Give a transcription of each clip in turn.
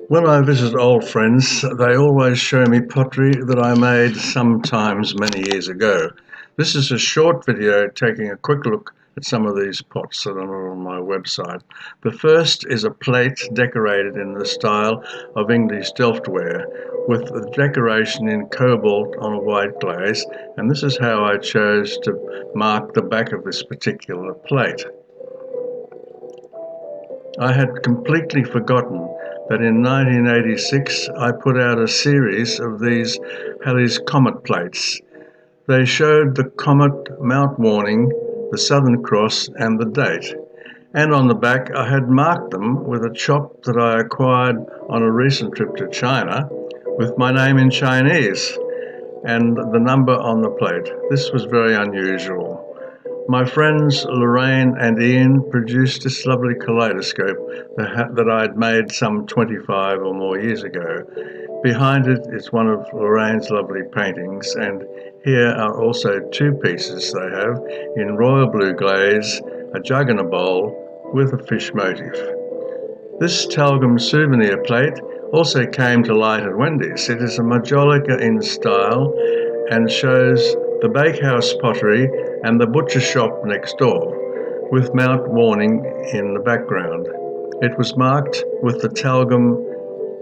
When I visit old friends, they always show me pottery that I made sometimes many years ago. This is a short video taking a quick look at some of these pots that are on my website. The first is a plate decorated in the style of English Delftware, with the decoration in cobalt on a white glaze, and this is how I chose to mark the back of this particular plate. I had completely forgotten that in 1986 I put out a series of these HALLEY'S Comet plates. They showed the comet mount warning, the Southern Cross and the date. And on the back I had marked them with a chop that I acquired on a recent trip to China with my name in Chinese and the number on the plate. This was very unusual. My friends Lorraine and Ian produced this lovely kaleidoscope that I had made some 25 or more years ago. Behind it is one of Lorraine's lovely paintings, and here are also two pieces they have in royal blue glaze, a jug and a bowl with a fish motif. This talcum souvenir plate also came to light at Wendy's. It is a majolica in style and shows the bakehouse pottery and the butcher shop next door, with Mount Warning in the background. It was marked with the talcum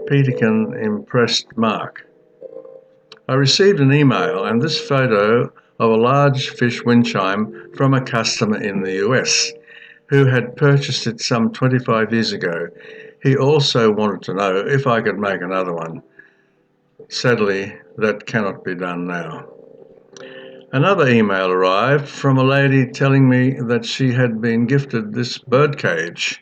Peterkin impressed mark. I received an email and this photo of a large fish wind chime from a customer in the US who had purchased it some 25 years ago. He also wanted to know if I could make another one. Sadly, that cannot be done now. Another email arrived from a lady telling me that she had been gifted this birdcage,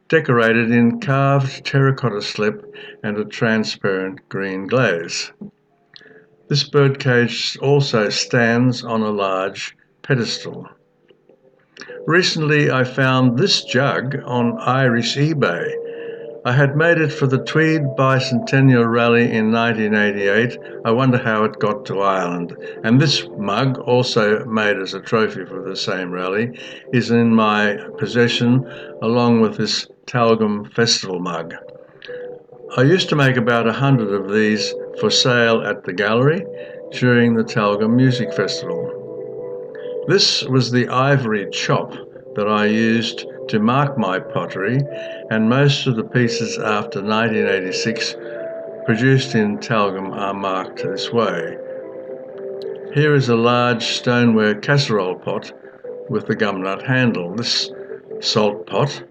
decorated in carved terracotta slip and a transparent green glaze. This birdcage also stands on a large pedestal. Recently I found this jug on Irish eBay. I had made it for the Tweed Bi-Centennial rally in 1988. I wonder how it got to Ireland. And this mug, also made as a trophy for the same rally, is in my possession along with this Talgum Festival mug. I used to make about 100 of these for sale at the gallery during the Talgum Music Festival. This was the ivory chop that I used to mark my pottery, and most of the pieces after 1986 produced in Talgum are marked this way. Here is a large stoneware casserole pot with the gumnut handle. This salt pot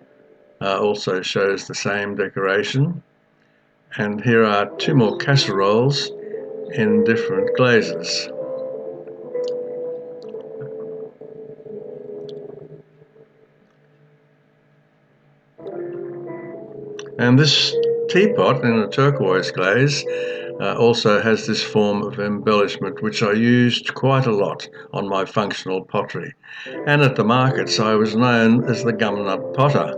also shows the same decoration. And here are two more casseroles in different glazes. And this teapot in a turquoise glaze also has this form of embellishment which I used quite a lot on my functional pottery. And at the markets I was known as the gumnut potter.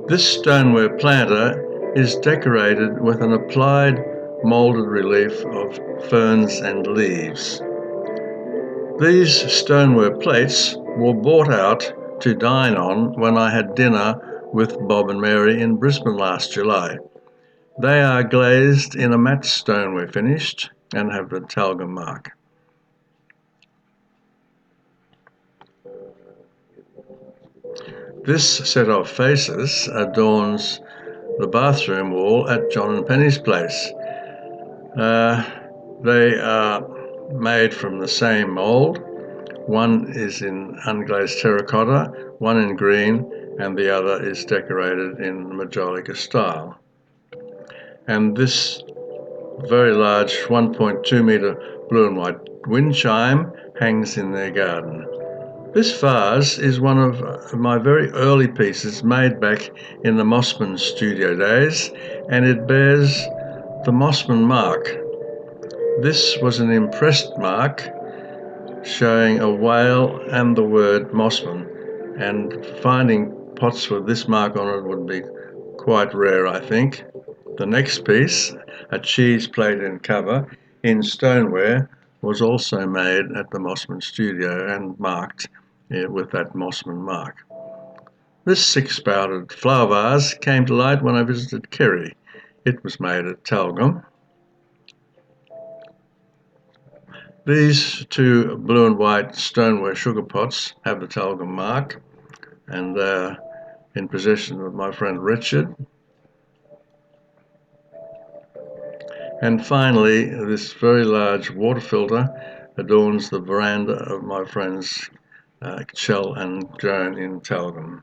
This stoneware planter is decorated with an applied moulded relief of ferns and leaves. These stoneware plates were brought out to dine on when I had dinner with Bob and Mary in Brisbane last July. They are glazed in a matte stoneware finish and have the Talgum mark. This set of faces adorns the bathroom wall at John and Penny's place. They are made from the same mould. One is in unglazed terracotta, one in green, and the other is decorated in majolica style. And this very large 1.2 metre blue and white wind chime hangs in their garden. This vase is one of my very early pieces made back in the Mossman studio days, and it bears the Mossman mark. This was an impressed mark showing a whale and the word Mossman, and finding pots with this mark on it would be quite rare, I think. The next piece, a cheese plate and cover in stoneware, was also made at the Mossman studio and marked with that Mossman mark. This six-spouted flower vase came to light when I visited Kerry. It was made at Talgum. These two blue and white stoneware sugar pots have the Talgum mark, and they're in possession of my friend Richard. And finally, this very large water filter adorns the veranda of my friends Chell and Joan in Talgum.